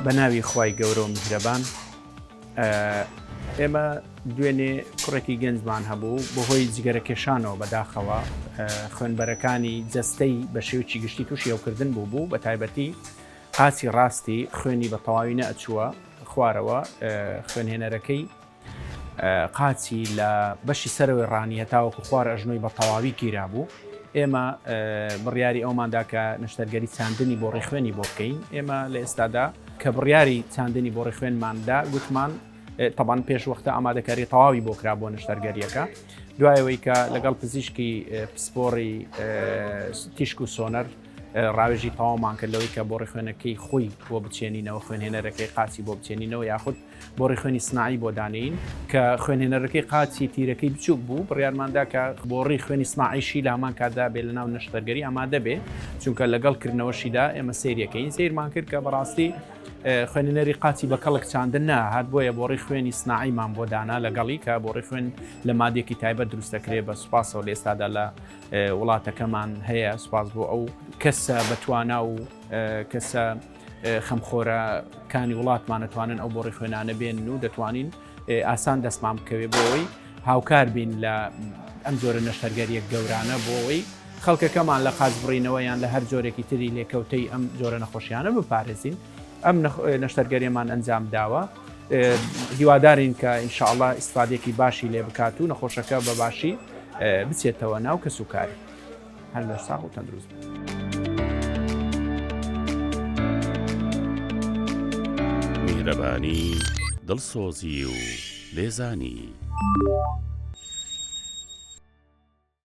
بەناوی خوای گەورە و میهرەبان ئێمە دوێنێ کوڕێکی گەنجمان هەبوو بەهۆی جگەرەکێشانەوە بەداخەوە خوێنبەرەکانی جەستەی بە شێوکی گشتی تووشی ئەوکردن بوو بە تایبەتی قاچی ڕاستی خوێنی بە تەواوی نەئەچووە خوارەوە خوێنهێنەرەکەی قاچی لە بەشی سەرەوەی ڕانی هەتاوەکو خوارە ئەژنۆی بە تەواوی گیرا بوو. ئێمە بڕیاری ئەوماندا کە نەشتەرگەری چاندنی بۆ ڕێخوێنی بۆ بکەین. ئێمە لە ئێستادا کە بڕیاری چاندنی بۆ ڕێخوێنماندا گوتمان تەبان پێش وەختە ئامادەکاری تەواوی بۆ کرا بۆ نەشتەرگەریەکە دوایەوەی کە لەگەڵ پزیشکی پسپۆڕی تیشک و سۆنەر ڕاوێژی تەواومان کرد لەوەی کە بۆ ڕێخوێنەکەی خۆی بۆ بچێنینەوە خوێنهێنەرەکەی قاچی بۆ بچێنینەوە یاخود بۆ ڕێخوێنی سنایی بۆ دانین کە خوێنهێنەرەکەی قاچی تیرەکەی بچووک بوو بڕیارماندا کە بۆ ڕێخوێنی سناعیشی لە هەمان کاتدا بێ لە ناو نەشتەرگەری ئامادە بێ چونکە لەگەڵ کردنەوەشیدا ئێمە سیرەکەین سیرمان کرد کە بەڕاستی خوێنەری قاچی بە کەڵک چاندن نەهات بۆیە بۆ ڕێخوێنی سناعیمان بۆ دانا لەگەڵی کە بۆ ڕێخوێن لە مادێکی تایبەت دروستەکرێت بە سوپاسەوە لە ئێستادا لە وڵاتەکەمان هەیە سوپاس بۆ ئەو کەسە بەتوانا و کەسە خەمخۆرەکانی وڵاتمان دەتوانن ئەو بۆ ڕێخوێنانە بێن و دەتوانین ئاسان دەستمان بکەوێت بۆەوەی هاوکار بین لە ئەم جۆرە نەشتەرگەریەک گەورانە بۆەوەی خەڵکەکەمان لە قاچ بڕینەوە یان لە هەر جۆرێکی تری لێکەوتەی ئەم جۆرە نەخۆشیانە بپارێزین. ئەم نەشتەرگەریەمان ئەنجام داوە هیوادارین کە ئینشاءڵڵا ئیسفادێکی باشی لێ بکات و نەخۆشەکە بە باشی بچێتەوە ناو کەسوکاری. هەر لە ساغ و تەندروست بێت. میهرەبانی دڵسۆزی و لێزانی